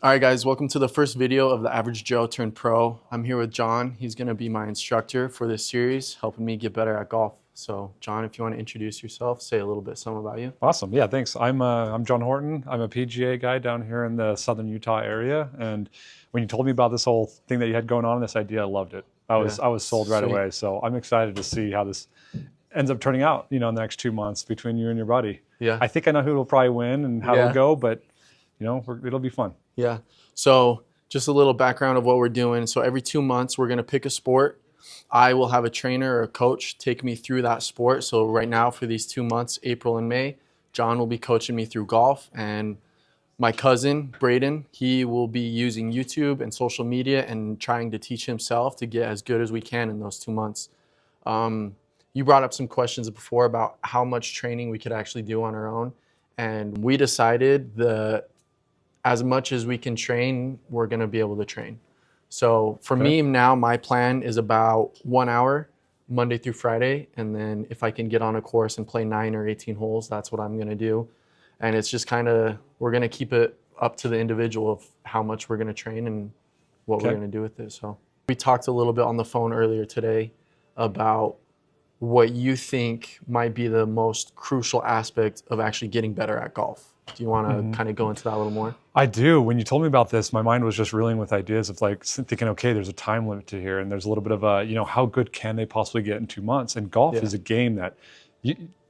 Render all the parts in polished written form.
All right, guys, welcome to the first video of the Average Joe Turned Pro. I'm here with John. He's going to be my instructor for this series, helping me get better at golf. So, John, if you want to introduce yourself, say a little bit something about you. Awesome. Yeah, thanks. I'm John Horton. I'm a PGA guy down here in the southern Utah area. And when you told me about this whole thing that you had going on, this idea, I loved it. I was sold right away. So I'm excited to see how this ends up turning out, in the next 2 months between you and your buddy. Yeah. I think I know who will probably win and how it'll go, but it'll be fun. Yeah. So just a little background of what we're doing. So every 2 months, we're going to pick a sport. I will have a trainer or a coach take me through that sport. So right now for these 2 months, April and May, John will be coaching me through golf, and my cousin, Braden, he will be using YouTube and social media and trying to teach himself to get as good as we can in those 2 months. You brought up some questions before about how much training we could actually do on our own. And we decided that as much as we can train, we're going to be able to train. So for me now, my plan is about 1 hour, Monday through Friday. And then if I can get on a course and play 9 or 18 holes, that's what I'm going to do. And it's just kind of, we're going to keep it up to the individual of how much we're going to train and what we're going to do with it. So we talked a little bit on the phone earlier today about what you think might be the most crucial aspect of actually getting better at golf. Do you want to kind of go into that a little more? I do. When you told me about this, my mind was just reeling with ideas of like thinking, okay, there's a time limit to here, and there's a little bit of a, how good can they possibly get in 2 months? And golf is a game that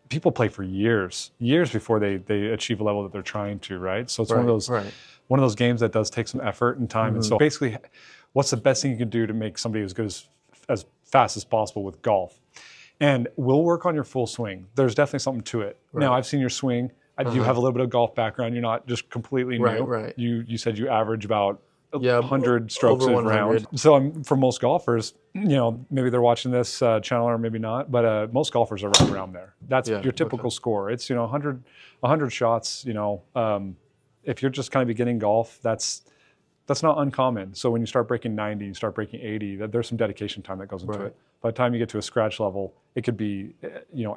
people play for years before they achieve a level that they're trying to, right? So it's one of those games that does take some effort and time. And so basically, what's the best thing you can do to make somebody as good as fast as possible with golf? And we'll work on your full swing. There's definitely something to it. Now, I've seen your swing. You have a little bit of golf background. You're not just completely new. Right. You said you average about 100 strokes over a round. So for most golfers, maybe they're watching this channel or maybe not, but most golfers are right around there. That's your typical score. It's 100 shots. If you're just kind of beginning golf, that's not uncommon. So when you start breaking 90, you start breaking 80, there's some dedication time that goes into it. By the time you get to a scratch level, it could be,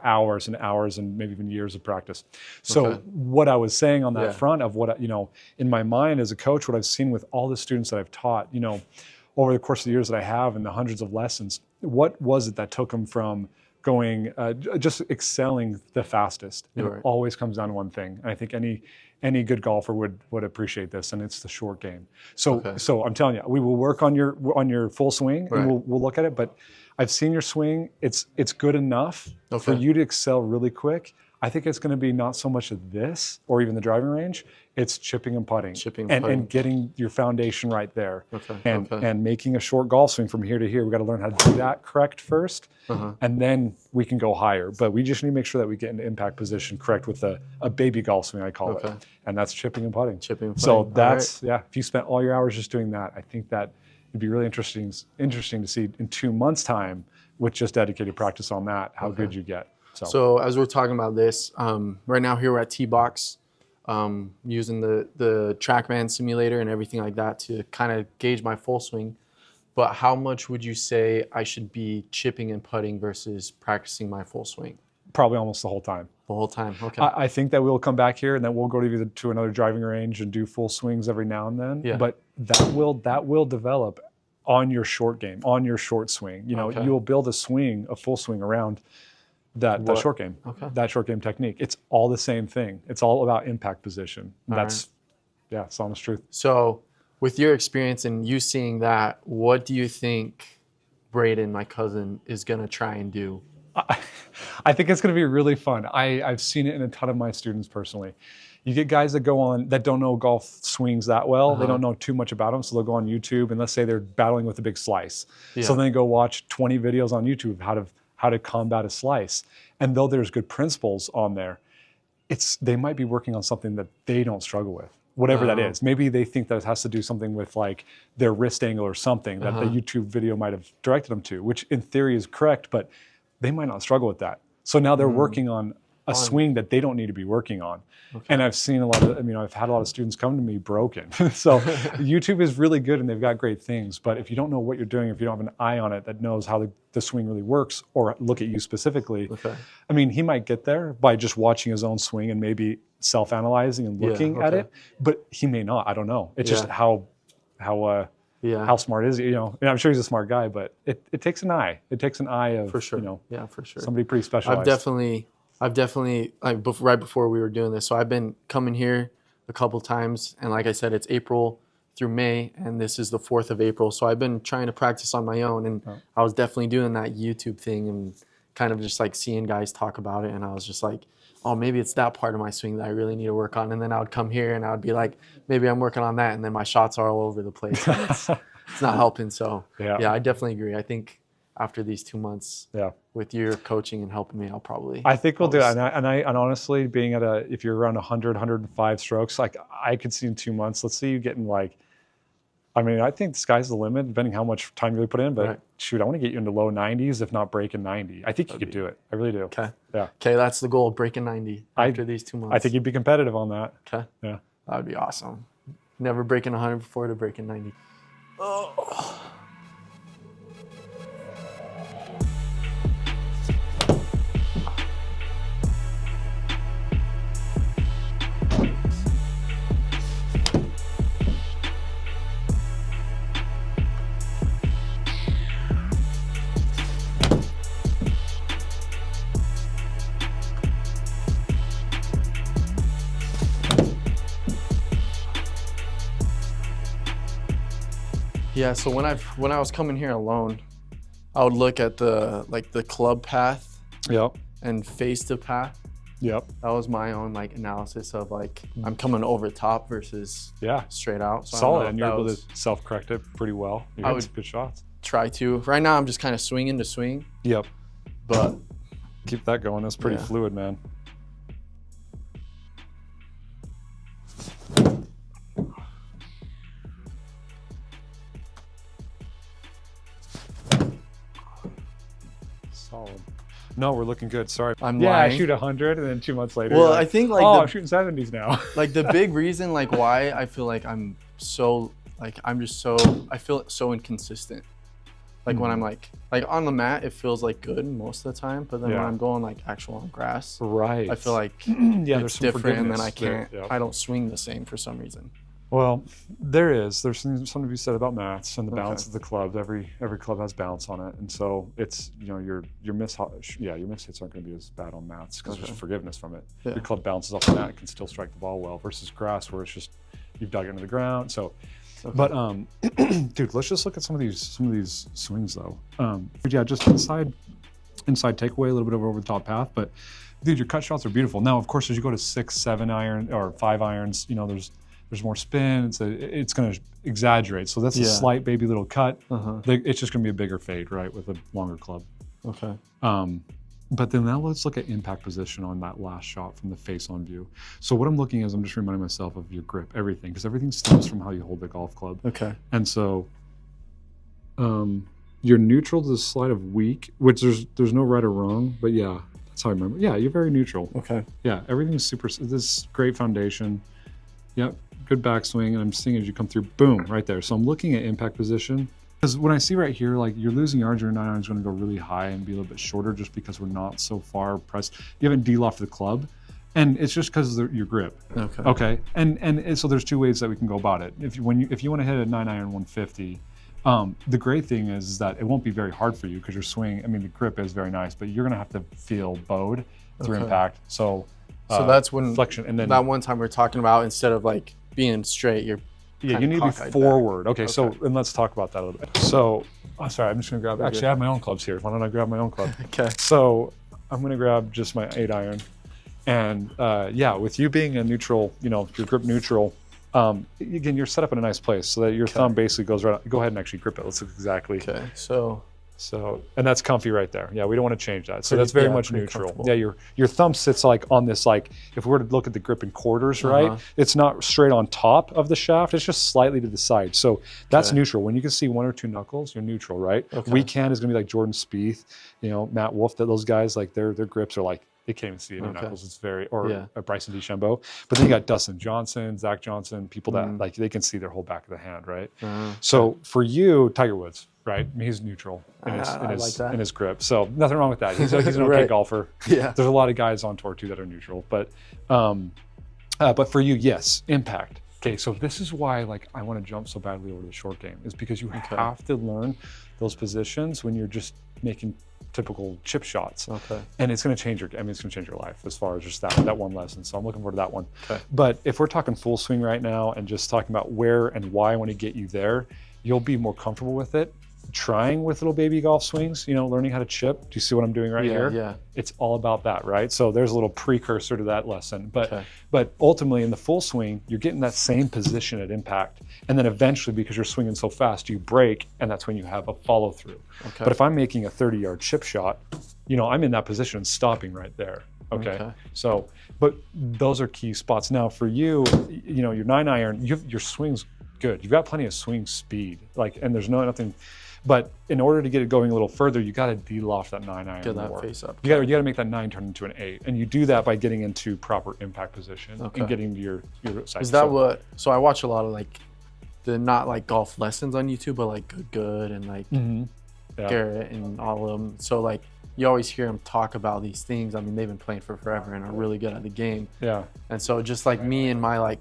hours and hours and maybe even years of practice. So what I was saying on that front of what, in my mind as a coach, what I've seen with all the students that I've taught, over the course of the years that I have and the hundreds of lessons, what was it that took them from going, just excelling the fastest? And it always comes down to one thing. And I think any good golfer would appreciate this, and it's the short game. So I'm telling you, we will work on your full swing, and we'll look at it. But I've seen your swing; it's good enough for you to excel really quick. I think it's going to be not so much of this or even the driving range. It's chipping and putting, and getting your foundation right there, and making a short golf swing from here to here. We got to learn how to do that correct first, and then we can go higher. But we just need to make sure that we get into impact position correct with a baby golf swing, I call it, and that's chipping and putting. So that's if you spent all your hours just doing that, I think that it'd be really interesting to see in 2 months' time with just dedicated practice on that how good you get. So as we're talking about this, right now here we're at T-Box, using the TrackMan simulator and everything like that to kind of gauge my full swing. But how much would you say I should be chipping and putting versus practicing my full swing? Probably almost the whole time. The whole time, okay. I think that we'll come back here and then we'll go to another driving range and do full swings every now and then. Yeah. But that will develop on your short game, on your short swing. You'll build a full swing around that short game, that short game technique. It's all the same thing. It's all about impact position. It's honest truth. So with your experience and you seeing that, what do you think Braden, my cousin, is going to try and do? I think it's going to be really fun. I've seen it in a ton of my students personally. You get guys that go on that don't know golf swings that well. They don't know too much about them, so they'll go on YouTube and let's say they're battling with a big slice. So then they go watch 20 videos on YouTube of how to combat a slice. And though there's good principles on there, they might be working on something that they don't struggle with, whatever that is. Maybe they think that it has to do something with like their wrist angle or something that the YouTube video might have directed them to, which in theory is correct, but they might not struggle with that. So now they're working on a swing that they don't need to be working on. And I've seen a lot of, I've had a lot of students come to me broken. So YouTube is really good and they've got great things. But if you don't know what you're doing, if you don't have an eye on it that knows how the swing really works, or look at you specifically, he might get there by just watching his own swing and maybe self-analyzing and looking at it, but he may not. I don't know. It's just how smart is he? And I'm sure he's a smart guy, but it takes an eye. It takes an eye of, for sure. For sure. Somebody pretty specialized. I've definitely right before we were doing this. So I've been coming here a couple times, and like I said, it's April through May, and this is the 4th of April. So I've been trying to practice on my own, and I was definitely doing that YouTube thing and kind of just like seeing guys talk about it, and I was just like, oh, maybe it's that part of my swing that I really need to work on. And then I would come here and I would be like, maybe I'm working on that, and then my shots are all over the place. And it's not helping. So yeah, I definitely agree. I think after these 2 months with your coaching and helping me, I think we'll do it. And honestly, being if you're around 100, 105 strokes, like I could see in 2 months, let's see you getting like, I think the sky's the limit, depending how much time you really put in. But shoot, I want to get you into low 90s, if not breaking 90. I think you could do it. I really do. Okay. Yeah. Okay, that's the goal, breaking 90 after these 2 months. I think you'd be competitive on that. Okay. Yeah. That would be awesome. Never breaking 100 before to breaking 90. Oh. Yeah, so when I was coming here alone, I would look at the club path and face the path. That was my own analysis of I'm coming over top versus straight out. So solid, and you're able to self-correct it pretty well. You had some good shots. Try to. Right now I'm just kind of swinging to swing. But keep that going. That's pretty fluid, man. Solid. No, we're looking good. Sorry. I'm lying. I shoot 100, and then 2 months later. Well, I think I'm shooting 70s now. The big reason why I feel like I'm so I feel so inconsistent. When I'm on the mat, it feels good most of the time, but then when I'm going actual on grass, right, I feel like it's different, and then I can't. I don't swing the same for some reason. Well, there's something to be said about mats and the balance of the club. Every club has balance on it, and so it's your miss hits aren't going to be as bad on mats because there's forgiveness from it. Your club bounces off the mat, it can still strike the ball well, versus grass where it's just you've dug it into the ground. So, but dude, let's just look at some of these swings though. Just inside takeaway, a little bit over the top path, but dude, your cut shots are beautiful. Now, of course, as you go to 6, 7 iron or 5 irons, there's more spin. It's going to exaggerate. So that's a slight baby little cut. It's just going to be a bigger fade, right, with a longer club. Okay. But then now let's look at impact position on that last shot from the face-on view. So what I'm looking is I'm just reminding myself of your grip, everything, because everything stems from how you hold the golf club. Okay. And so you're neutral to the slide of weak, which there's no right or wrong, but yeah, that's how I remember. Yeah, you're very neutral. Okay. Yeah, everything's super. This great foundation. Yep. Good backswing, and I'm seeing as you come through, boom, right there. So I'm looking at impact position. Because when I see right here, you're losing yards, your 9 iron is going to go really high and be a little bit shorter just because we're not so far pressed. You haven't de-lofted the club, and it's just because of your grip. Okay. And so there's 2 ways that we can go about it. If you want to hit a 9 iron 150, the great thing is that it won't be very hard for you because your swing, the grip is very nice, but you're going to have to feel bowed through impact. So that's when flexion, and then that one time we were talking about, instead of being straight, you're you need to be forward. Okay, so and let's talk about that a little bit. So, sorry, I'm just gonna grab. Actually, I have my own clubs here. Why don't I grab my own club? Okay. So I'm gonna grab just my 8 iron, and with you being a neutral, your grip neutral. Again, you're set up in a nice place so that your thumb basically goes right. Go ahead and actually grip it. Let's look exactly. Okay. So, and that's comfy right there. Yeah, we don't want to change that. So that's very much neutral. Yeah, your thumb sits on this, if we were to look at the grip in quarters, right? It's not straight on top of the shaft. It's just slightly to the side. So that's neutral. When you can see 1 or 2 knuckles, you're neutral, right? Okay. Weekend is going to be like Jordan Spieth, Matt Wolf. Those guys, their grips are They can't even see any Okay. knuckles. It's or Bryson DeChambeau. But then you got Dustin Johnson, Zach Johnson, people that like they can see their whole back of the hand, right? So for you, Tiger Woods, right? I mean, he's neutral in his grip. So nothing wrong with that. He's an okay golfer. Yeah. There's a lot of guys on tour too that are neutral. But for you, yes, impact. Okay, so this is why like I want to jump so badly over the short game, is because you have to learn those positions when you're just making typical chip shots. Okay. And it's going to change it's going to change your life as far as just that one lesson. So I'm looking forward to that one. Okay. But if we're talking full swing right now and just talking about where and why I want to get you there, you'll be more comfortable with it. Trying with little baby golf swings, learning how to chip. Do you see what I'm doing right here? Yeah. It's all about that, right? So there's a little precursor to that lesson. But ultimately in the full swing, you're getting that same position at impact. And then eventually, because you're swinging so fast, you break, and that's when you have a follow through. Okay. But if I'm making a 30-yard chip shot, I'm in that position and stopping right there. Okay. So, but those are key spots. Now for you, your 9-iron, your swing's good. You've got plenty of swing speed, and there's nothing. But in order to get it going a little further, you got to de-loft that 9-iron Get more. that face up. You got to make that 9 turn into an 8, and you do that by getting into proper impact position and getting to your side. Is that what? So I watch a lot of the not like golf lessons on YouTube, but like Good and Garrett and all of them. So you always hear them talk about these things. I mean, they've been playing for forever and are really good at the game. Yeah. And so just like me and my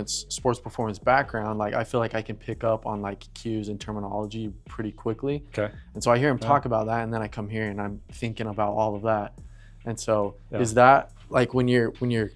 sports performance background, I feel like I can pick up on cues and terminology pretty quickly. Okay. And so I hear him talk about that, and then I come here and I'm thinking about all of that. And so is that when you're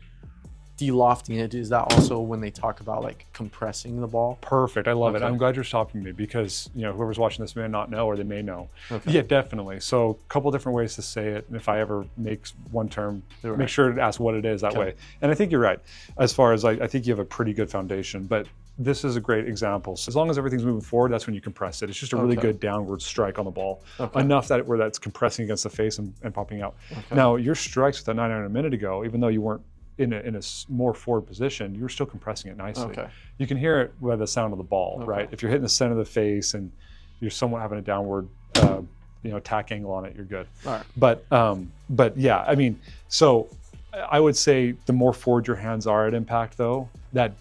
de-lofting it, is that also when they talk about compressing the ball? Perfect. I love it. I'm glad you're stopping me because whoever's watching this may not know, or they may know. Okay. Yeah, definitely. So a couple different ways to say it, and if I ever make one term, make sure to ask what it is that way. And I think you're right. As far as I think you have a pretty good foundation, but this is a great example. So as long as everything's moving forward, that's when you compress it. It's just a really good downward strike on the ball. Enough where that's compressing against the face and popping out. Now your strikes with that 9-iron a minute ago, even though you weren't in a more forward position, you're still compressing it nicely. You can hear it by the sound of the ball, right? If you're hitting the center of the face and you're somewhat having a downward, tack angle on it, you're good. All right. But yeah, I mean, so I would say the more forward your hands are at impact, though, that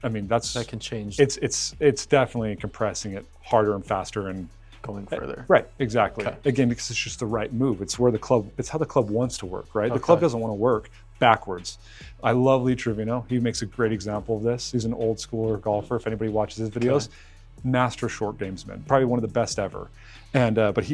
can change. It's definitely compressing it harder and faster and going further. Right, exactly. Again, because it's just the right move. It's how the club wants to work, right? The club doesn't want to work backwards. I love Lee Trevino. He makes a great example of this. He's an old schooler golfer. If anybody watches his videos, master short gamesman, probably one of the best ever. And but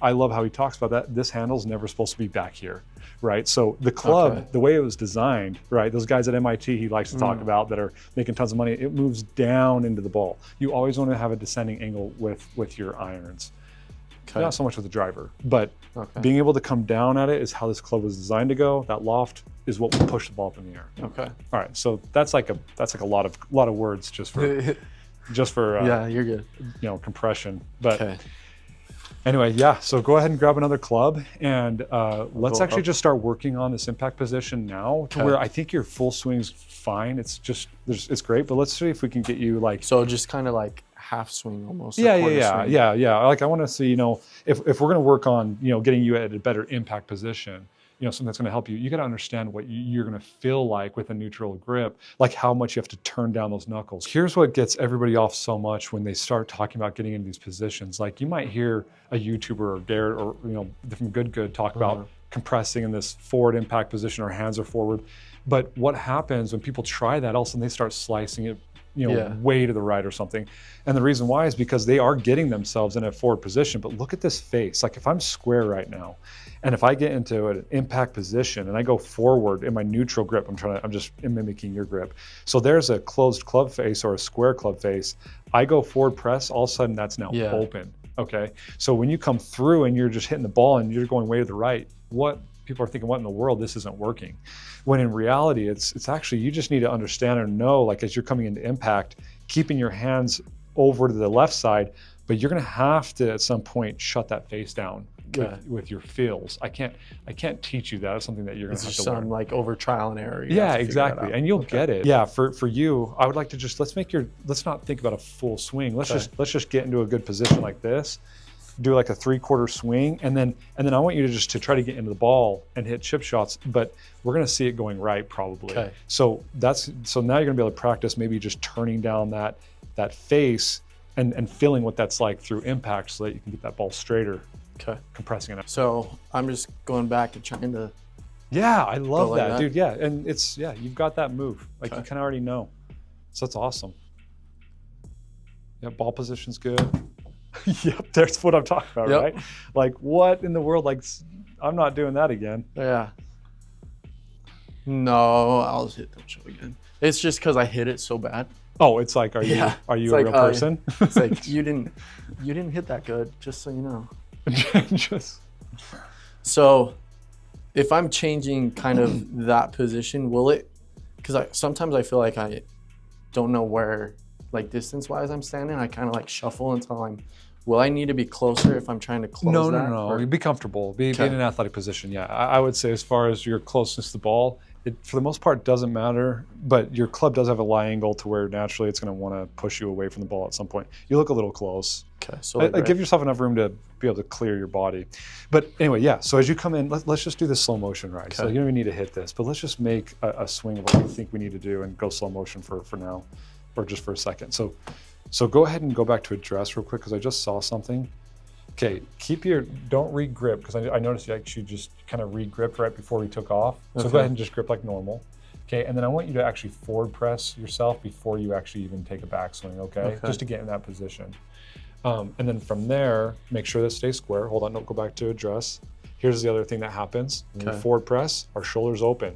I love how he talks about that. This handle's never supposed to be back here, right? So the club, the way it was designed, right? Those guys at MIT he likes to talk about that are making tons of money, it moves down into the ball. You always want to have a descending angle with your irons. Not so much with the driver, but being able to come down at it is how this club was designed to go. That loft is what will push the ball up in the air. Okay. All right. So that's like a lot of words just for yeah, you're good. Compression. But anyway, yeah. So go ahead and grab another club, and let's actually just start working on this impact position now, to where I think your full swing's fine. It's just it's great, but let's see if we can get you so just kind of half swing almost. Yeah. I want to see, if we're going to work on, getting you at a better impact position, something that's going to help you, you got to understand what you're going to feel like with a neutral grip, how much you have to turn down those knuckles. Here's what gets everybody off so much when they start talking about getting into these positions. You might hear a YouTuber or Garrett or, from Good talk about compressing in this forward impact position, our hands are forward. But what happens when people try that, all of a sudden they start slicing it way to the right or something. And the reason why is because they are getting themselves in a forward position. But look at this face. If I'm square right now, and if I get into an impact position and I go forward in my neutral grip, I'm just mimicking your grip. So there's a closed club face or a square club face. I go forward press, all of a sudden that's now open. Okay. So when you come through and you're just hitting the ball and you're going way to the right, what people are thinking, what in the world, this isn't working. When in reality, it's actually, you just need to understand or know, as you're coming into impact, keeping your hands over to the left side, but you're going to have to at some point shut that face down with your feels. I can't teach you that. It's something that you're going to have to learn. Some over trial and error. Yeah, exactly. And you'll get it. Yeah. For you, I would like to just, let's not think about a full swing. Let's just get into a good position like this. do like a 3/4 swing, and then I want you to try to get into the ball and hit chip shots, but we're going to see it going right probably. Okay. So now you're going to be able to practice maybe just turning down that face and feeling what that's like through impact, so that you can get that ball straighter. Okay. Compressing it up. So I'm just going back to trying to. Yeah, I love like that, dude. Yeah, and you've got that move. Like Okay. you kind of already know. So that's awesome. Yeah, ball position's good. Yep, there's what I'm talking about, Yep. right? Like, what in the world? Like, I'm not doing that again. Yeah. No, I'll just hit that shot again. It's just because I hit it so bad. Oh, it's like, are you Yeah. a It's real like, person? It's like you didn't hit that good, just so you know. Just So if I'm changing kind of that position, will it? Because sometimes I feel like I don't know where, like distance-wise, I'm standing. I kind of like shuffle until I'm. Will I need to be closer if I'm trying to close no, that? no. Or- You be comfortable. Be Okay. in an athletic position. Yeah, I would say as far as your closeness to the ball, it for the most part doesn't matter. But your club does have a lie angle to where naturally it's going to want to push you away from the ball at some point. You look a little close. Okay, so like Give yourself enough room to be able to clear your body. But anyway, yeah. So as you come in, let's just do the slow motion ride. So Okay. you don't even need to hit this, but let's just make a swing of what we think we need to do and go slow motion for now, or just for a second. So go ahead and go back to address real quick, because I just saw something. Okay, don't re-grip, because I noticed you actually just kind of re-gripped right before we took off. So Okay. go ahead and just grip like normal. Okay, and then I want you to actually forward press yourself before you actually even take a backswing, okay? Just to get in that position. And then from there, make sure that stays square. Hold on, don't go back to address. Here's the other thing that happens. When we forward press, our shoulders open.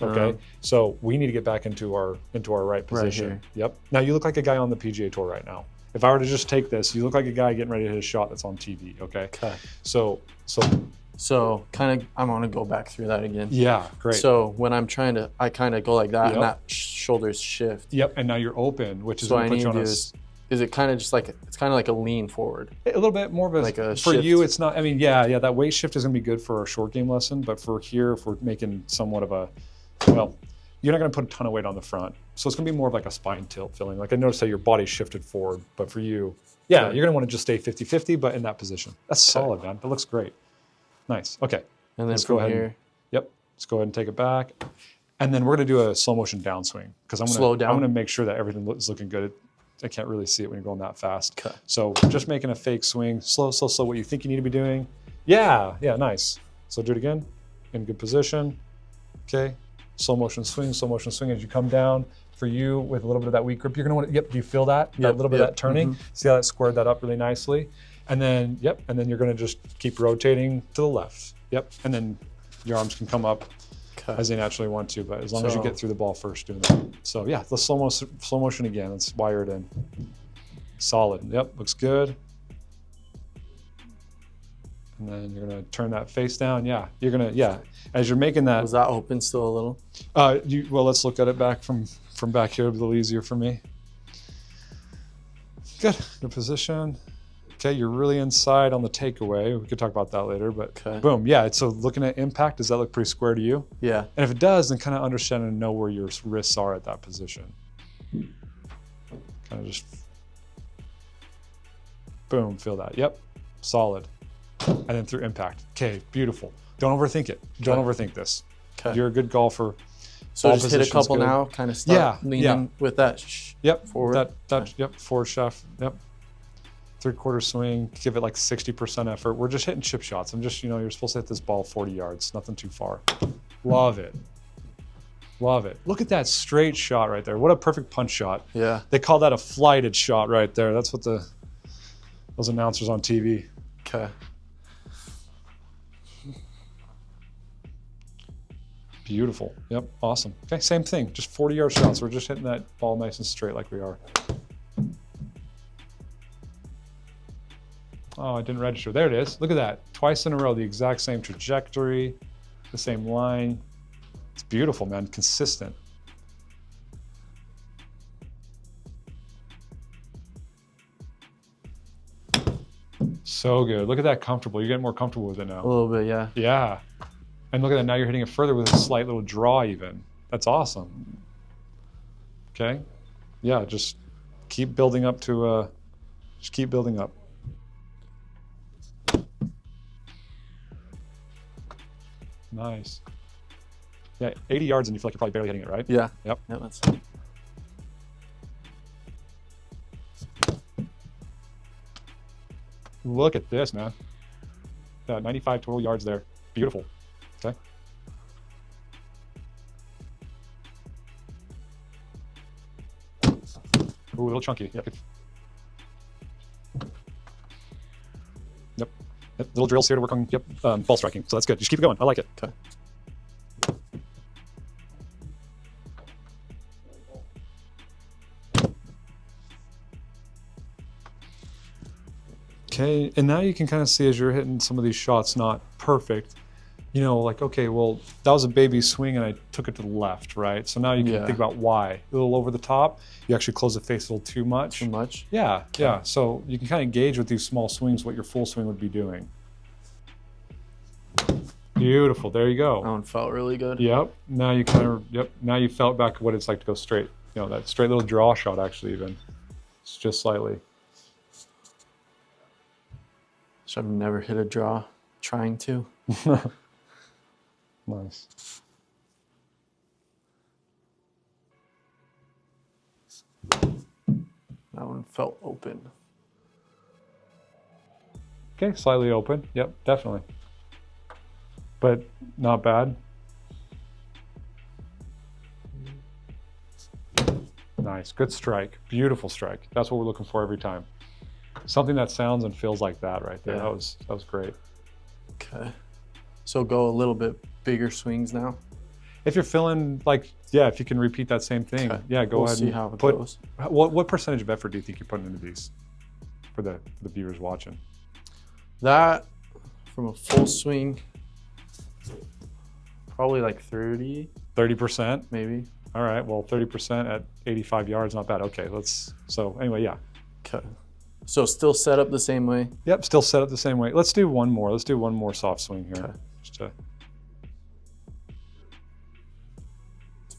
Okay, so we need to get back into our right position. here. Yep. Now you look like a guy on the PGA Tour right now. If I were to just take this, you look like a guy getting ready to hit a shot that's on TV. Okay. Okay. So kind of, I'm gonna go back through that again. yeah, great. So when I'm trying to, I kind of go like that, Yep. and that shoulders shift. Yep. And now you're open, which is So going I to put need you to on do is it kind of just like it's kind of like a lean forward? a little bit more of a, Like a for shift. you. It's not. I mean, yeah. That weight shift is going to be good for our short game lesson, but for here, if we're making somewhat of a, well, you're not going to put a ton of weight on the front, so it's going to be more of like a spine tilt feeling. Like I noticed how your body shifted forward, but for you, yeah, Okay. you're going to want to just stay 50-50, but in that position. That's solid, man. That looks great. Nice. Okay. And then Let's go from ahead here, and, yep. Let's go ahead and take it back, and then we're going to do a slow motion downswing, because I'm Slow going down? to make sure that everything is looking good. I can't really see it when you're going that fast. Okay. So just making a fake swing, slow, what you think you need to be doing. Yeah, nice. So do it again, in good position. Okay, slow motion swing as you come down. For you, with a little bit of that weak grip, you're gonna want to, do you feel that? That little bit of that turning? See how that squared that up really nicely? And then, and then you're gonna just keep rotating to the left. Yep, and then your arms can come up as they naturally want to, but as long as you get through the ball first doing that. So yeah, the slow motion again, let's wire it in. Solid, yep, looks good. And then you're gonna turn that face down. Yeah, you're gonna, as you're making that. was that open still a little? Well, let's look at it back from back here, a little easier for me. Good position. Okay, you're really inside on the takeaway. We could talk about that later, but boom, yeah. So looking at impact, does that look pretty square to you? Yeah. And if it does, then kind of understand and know where your wrists are at that position. Kind of just, boom, feel that. Yep, solid. And then through impact. Okay, beautiful. Don't overthink it. Don't overthink this. Okay. You're a good golfer. So Ball just hit a position's couple good. now, kind of start leaning with that. Yep. Forward. Yep. Forward shaft. Yep. 3/4 swing. Give it like 60% effort. We're just hitting chip shots. I'm just, you're supposed to hit this ball 40 yards. Nothing too far. Love it. Love it. Look at that straight shot right there. What a perfect punch shot. Yeah. They call that a flighted shot right there. That's what those announcers on TV. Okay. Beautiful. Yep. Awesome. Okay. Same thing. Just 40-yard shots. We're just hitting that ball nice and straight like we are. Oh, I didn't register. There it is. Look at that. Twice in a row, the exact same trajectory, the same line. It's beautiful, man. Consistent. So good. Look at that comfortable. You're getting more comfortable with it now. A little bit, yeah. Yeah. And look at that. Now you're hitting it further with a slight little draw even. That's awesome. Okay. Yeah, just keep building up to, just keep building up. Nice. Yeah, 80 yards and you feel like you're probably barely hitting it, right? Yeah. Yep. Yeah, that's. Look at this, man. Yeah, 95 total yards there. Beautiful. Okay. Ooh, a little chunky. Yep. Yep. Little drills here to work on, ball striking. So that's good. Just keep it going. I like it. Okay. Okay, and now you can kind of see as you're hitting some of these shots not perfect, you know, like, okay, well, that was a baby swing and I took it to the left, right? So now you can think about why. A little over the top, you actually close the face a little too much. Too much? Yeah, yeah. So you can kind of gauge with these small swings what your full swing would be doing. Beautiful, there you go. That one felt really good. Yep, now you kind of, now you felt back what it's like to go straight. You know, that straight little draw shot actually even. It's just slightly. So I've never hit a draw trying to. Nice. That one felt open. Okay, slightly open. Yep, definitely. But not bad. Nice, good strike. Beautiful strike. That's what we're looking for every time. Something that sounds and feels like that right there. Yeah. That was great. Okay. So go a little bit bigger swings now. If you're feeling like, yeah, if you can repeat that same thing, yeah, go ahead see and how it put. goes. What percentage of effort do you think you're putting into these for the viewers watching? That from a full swing, probably like 30. 30%? Maybe. All right, well, 30% at 85 yards, not bad. Okay, so anyway, yeah. Okay. So still set up the same way? Yep, still set up the same way. Let's do one more. Let's do one more soft swing here. Okay. Just to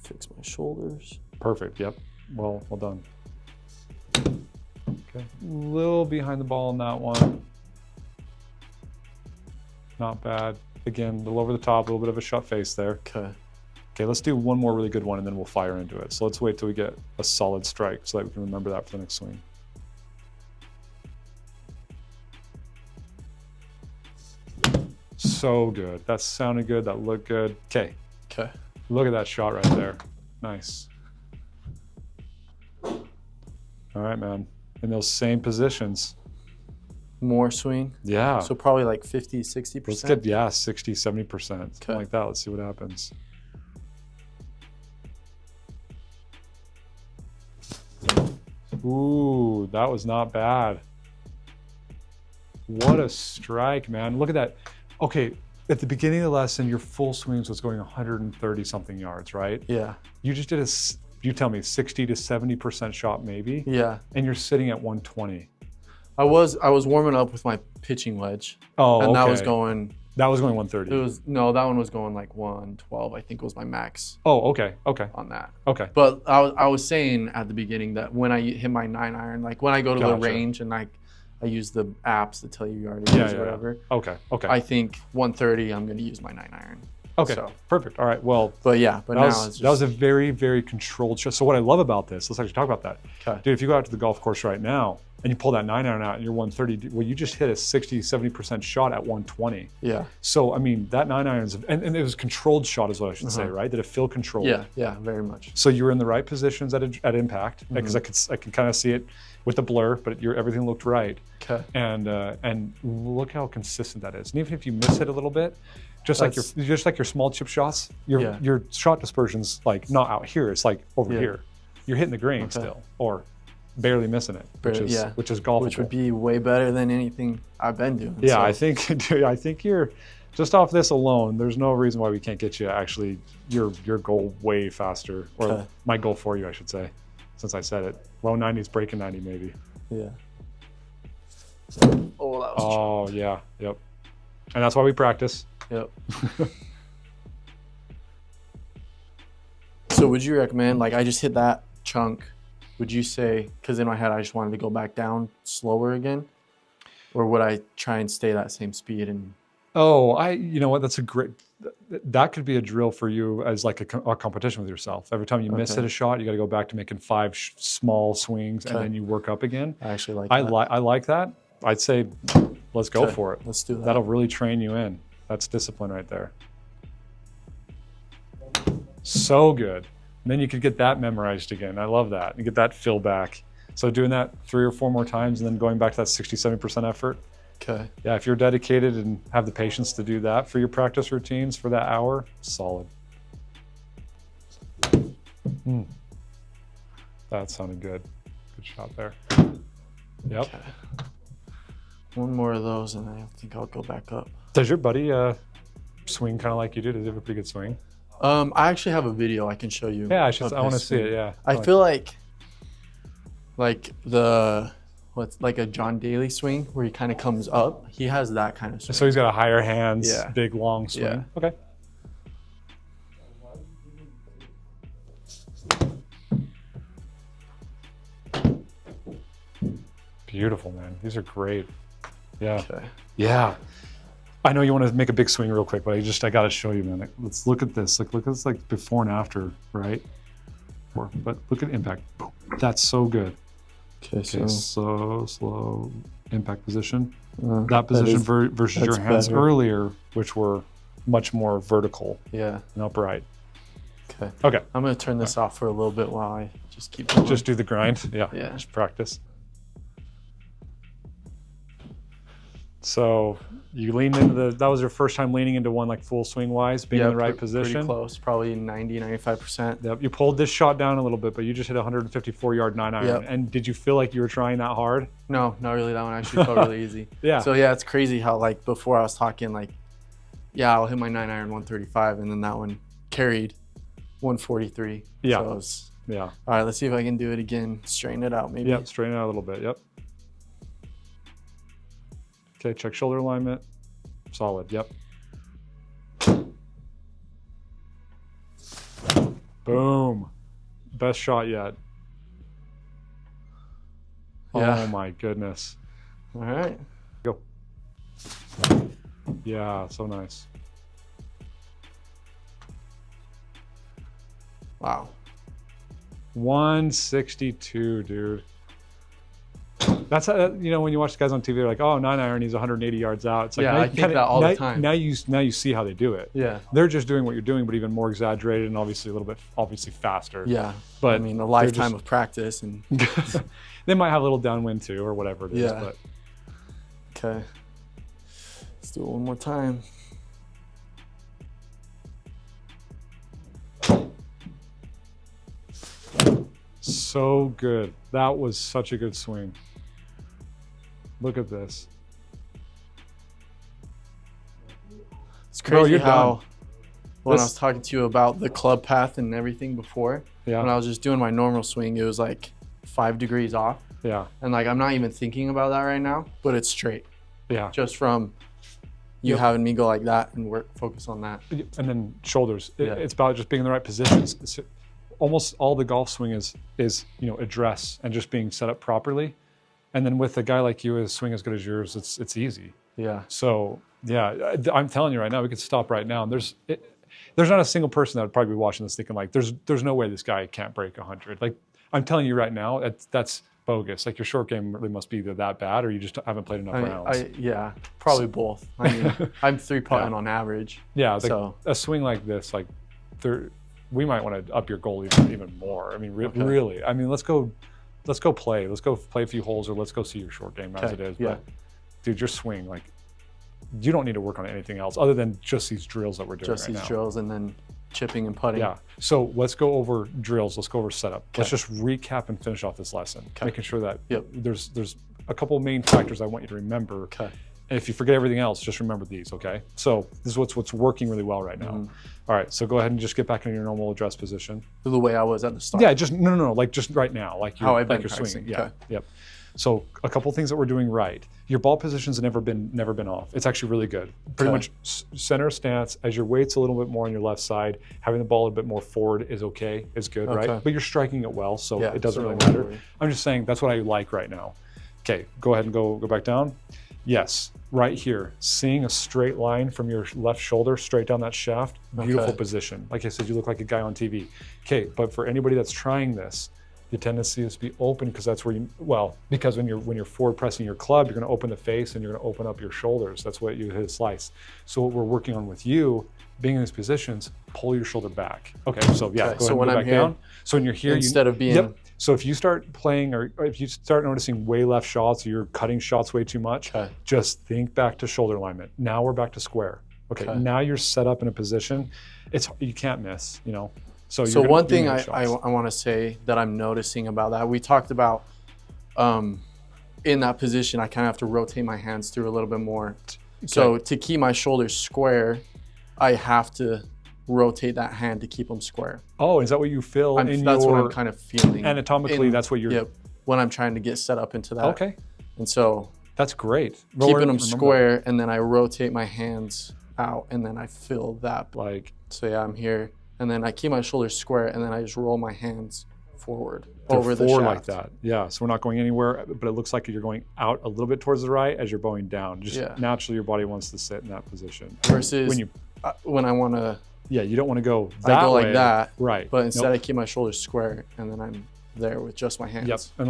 fix my shoulders. Perfect, yep. Well done. Okay, a little behind the ball on that one. Not bad. Again, a little over the top, a little bit of a shut face there. Okay. Okay, let's do one more really good one and then we'll fire into it. So let's wait till we get a solid strike so that we can remember that for the next swing. So good. That sounded good. That looked good. Okay. Okay. Look at that shot right there. Nice. All right, man. In those same positions. More swing? Yeah. So probably like 50, 60%? Let's get, 60, 70%. Something Okay. like that. Let's see what happens. Ooh, that was not bad. What a strike, man. Look at that. Okay, at the beginning of the lesson, your full swings was going 130 something yards, right? Yeah. You just did you tell me 60 to 70% shot maybe? Yeah. And you're sitting at 120. I was warming up with my pitching wedge. Oh, and okay. that was going 130. that one was going like 112, I think was my max. Oh, okay. Okay. On that. Okay. But I was saying at the beginning that when I hit my 9-iron, like when I go to the range and I use the apps to tell you yardage or whatever. Okay. Okay. I think 130, I'm going to use my 9-iron. Okay. So. Perfect. All right. Well, but now it's just... that was a very, very controlled shot. So what I love about this, let's actually talk about that. Okay. Dude, if you go out to the golf course right now and you pull that 9-iron out and you're 130, well, you just hit a 60, 70% shot at 120. Yeah. So, I mean, that 9-iron and it was a controlled shot is what I should say, right? Did it feel controlled? Yeah, very much. So you were in the right positions at impact, because I could kind of see it with the blur, but everything looked right. Okay. And look how consistent that is. And even if you miss it a little bit, just like your small chip shots, your shot dispersion's like not out here, it's like over here. You're hitting the green still, or barely missing it, which is golfable. Which would be way better than anything I've been doing. Yeah, so. I think you're just off this alone. There's no reason why we can't get you actually your goal way faster, or my goal for you, I should say, since I said it. Low 90s, breaking 90 maybe. Yeah. Oh, that was. Oh yeah, yep. And that's why we practice. Yep. So would you recommend, like I just hit that chunk, would you say, because in my head I just wanted to go back down slower again, or would I try and stay that same speed? And Oh, you know what? That's a great, that could be a drill for you as like a competition with yourself. Every time you miss hit a shot, you got to go back to making 5 small swings and then you work up again. I actually like I that. I like that. I'd say, let's go for it. Let's do that. That'll really train you in. That's discipline right there. So good. And then you could get that memorized again. I love that. You get that fill back. So doing that 3 or 4 more times and then going back to that 67% effort. Okay. Yeah, if you're dedicated and have the patience to do that for your practice routines for that hour, solid. That sounded good. Good shot there. Yep. Okay. One more of those and I think I'll go back up. Does your buddy swing kind of like you do? Does he have a pretty good swing? I actually have a video I can show you. Yeah, I want to see it, yeah. I feel like like a John Daly swing where he kind of comes up. He has that kind of swing. So he's got a higher hands, big long swing. Yeah. Okay. Beautiful, man. These are great. Yeah. Okay. Yeah. I know you want to make a big swing real quick, but I got to show you, man. Let's look at this. Like, look at this, like before and after, right? But look at impact. Boom. That's so good. Okay, so slow impact position. That position versus your hands earlier, which were much more vertical. Yeah. And upright. Okay. Okay. I'm gonna turn this off for a little bit while I just keep going. Just do the grind. Yeah. Yeah. Just practice. So you leaned into that was your first time leaning into one like full swing wise, being in the right position. Pretty close, probably 90, 95%. Yep. You pulled this shot down a little bit, but you just hit a 154-yard 9-iron. Yep. And did you feel like you were trying that hard? No, not really. That one actually felt really easy. Yeah. So yeah, it's crazy how like before I was talking like, yeah, I'll hit my 9-iron 135, and then that one carried 143. Yeah. So it was, yeah. All right, let's see if I can do it again. Straighten it out, maybe. Yep. Straighten it out a little bit. Yep. Okay, check shoulder alignment. Solid, yep. Boom. Best shot yet. Yeah. Oh my goodness. All right. Go. Yeah, so nice. Wow. 162, dude. That's how, you know, when you watch the guys on TV, they're like, oh, 9-iron, he's 180 yards out. It's like, yeah, I think that all the time. Now you see how they do it. Yeah. They're just doing what you're doing, but even more exaggerated and obviously a little bit faster. Yeah. But I mean, a lifetime of practice and they might have a little downwind too, or whatever it is. Yeah. But okay. Let's do it one more time. So good. That was such a good swing. Look at this. It's crazy how when I was talking to you about the club path and everything before, when I was just doing my normal swing, it was like 5 degrees off. Yeah. And like, I'm not even thinking about that right now, but it's straight. Yeah. Just from you having me go like that and focus on that. And then shoulders. It's about just being in the right positions. Almost all the golf swing is address and just being set up properly. And then with a guy like you, a swing as good as yours, it's easy. Yeah. So yeah, I'm telling you right now, we could stop right now. And there's not a single person that would probably be watching this thinking like, there's no way this guy can't break 100. Like I'm telling you right now, that's bogus. Like your short game really must be either that bad or you just haven't played enough rounds. Yeah, probably both. I mean, I'm 3-putting on average. Yeah. So a swing like this, like we might want to up your goal even more. I mean, really. I mean, let's go play. Let's go play a few holes, or let's go see your short game as it is. Yeah. But dude, your swing, like, you don't need to work on anything else other than just these drills that we're doing just these drills, and then chipping and putting. Yeah. So let's go over drills. Let's go over setup. Let's just recap and finish off this lesson, making sure that there's a couple of main factors I want you to remember. Okay. And if you forget everything else, just remember these, okay? So this is what's working really well right now. Mm-hmm. All right, so go ahead and just get back into your normal address position. The way I was at the start. Yeah, just no, like just right now, like you're swinging. Yeah, okay. Yep. So a couple things that we're doing right. Your ball position's never been off. It's actually really good. Pretty much center stance. As your weight's a little bit more on your left side, having the ball a little bit more forward is is good, right? But you're striking it well, so it doesn't really matter. I'm just saying that's what I like right now. Okay, go ahead and go back down. Yes, right here. Seeing a straight line from your left shoulder straight down that shaft, beautiful position. Like I said, you look like a guy on TV. Okay, but for anybody that's trying this, the tendency is to be open because that's where because when you're forward pressing your club, you're going to open the face and you're going to open up your shoulders. That's what you hit a slice. So what we're working on with you, being in these positions, pull your shoulder back. Okay, so yeah, go ahead and go back down. So when you're here, instead of being... Yep. So if you start playing or if you start noticing way left shots or you're cutting shots way too much, just think back to shoulder alignment. Now we're back to square. Okay. Now you're set up in a position. You can't miss, you know. So one thing I want to say that I'm noticing about that, we talked about in that position, I kind of have to rotate my hands through a little bit more. So to keep my shoulders square, I have to rotate that hand to keep them square. Oh, is that what you feel? That's what I'm kind of feeling. Anatomically, that's what you're... Yep, when I'm trying to get set up into that. Okay. And so... That's great. Keeping them square, and then I rotate my hands out, and then I feel that. So yeah, I'm here, and then I keep my shoulders square, and then I just roll my hands forward over the shaft. Like that. Yeah, so we're not going anywhere, but it looks like you're going out a little bit towards the right as you're bowing down. Just naturally, your body wants to sit in that position. Versus when I want to... Yeah, you don't want to go that way. Like that, right? But instead, I keep my shoulders square, and then I'm there with just my hands. Yep,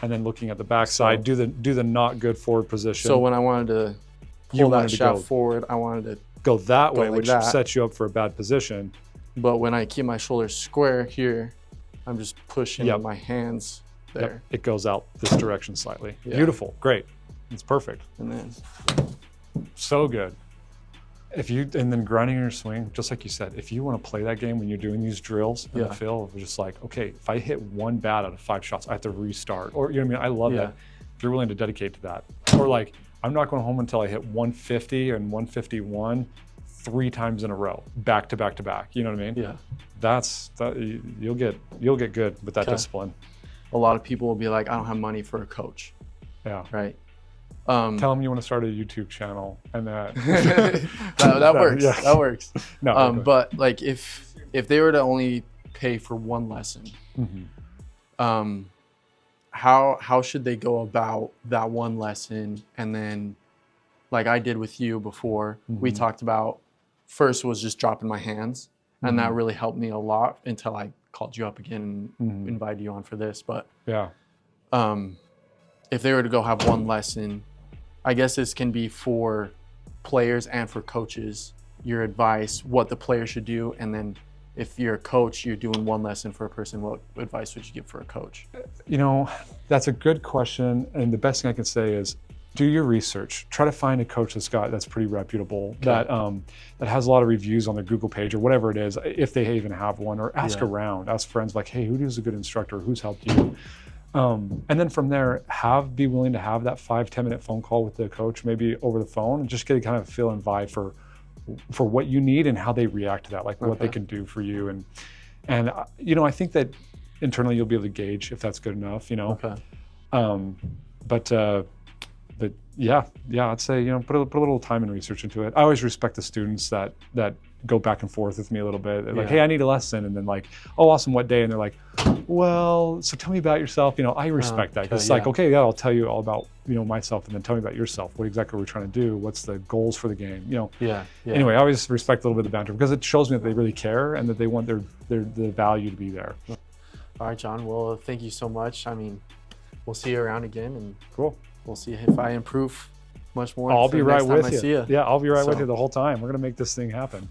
and then looking at the backside, do the not good forward position. So when I wanted to pull that shaft forward, I wanted to go that way, which sets you up for a bad position. But when I keep my shoulders square here, I'm just pushing my hands there. Yep. It goes out this direction slightly. Yeah. Beautiful, great, it's perfect. And then so good. And then grinding your swing, just like you said, if you want to play that game when you're doing these drills in the field, we're just like, okay, if I hit one bat out of 5 shots, I have to restart. Or, you know what I mean? I love that. If you're willing to dedicate to that. Or like, I'm not going home until I hit 150 and 151 3 times in a row, back to back to back. You know what I mean? Yeah. You'll get good with that discipline. A lot of people will be like, I don't have money for a coach. Yeah. Right. Tell them you want to start a YouTube channel, and that that works. Yeah. That works. No, but like if they were to only pay for one lesson, how should they go about that one lesson? And then, like I did with you before, we talked about first was just dropping my hands, and that really helped me a lot until I called you up again and invited you on for this. But if they were to go have one lesson, I guess this can be for players and for coaches, your advice, what the player should do. And then if you're a coach, you're doing one lesson for a person, what advice would you give for a coach? You know, that's a good question. And the best thing I can say is do your research. Try to find a coach that's pretty reputable, that has a lot of reviews on their Google page or whatever it is, if they even have one, or ask around, ask friends like, hey, who's a good instructor? Who's helped you? And then from there, be willing to have that 5-10 minute phone call with the coach, maybe over the phone, and just get a kind of feel and vibe for what you need and how they react to that, like what they can do for you. And you know, I think that internally you'll be able to gauge if that's good enough, you know. But yeah, I'd say, you know, put a little time and research into it. I always respect the students that go back and forth with me a little bit. They're like, hey, I need a lesson. And then like, oh, awesome, what day? And they're like, well, so tell me about yourself. You know, I respect that. Because it's like, okay, I'll tell you all about, you know, myself, and then tell me about yourself. What exactly we're trying to do? What's the goals for the game? You know. Anyway, I always respect a little bit of the banter because it shows me that they really care and that they want the value to be there. All right, John. Well, thank you so much. I mean, we'll see you around again, and cool. We'll see if I improve much more. I'll be right with you. Yeah, I'll be right with you the whole time. We're gonna make this thing happen.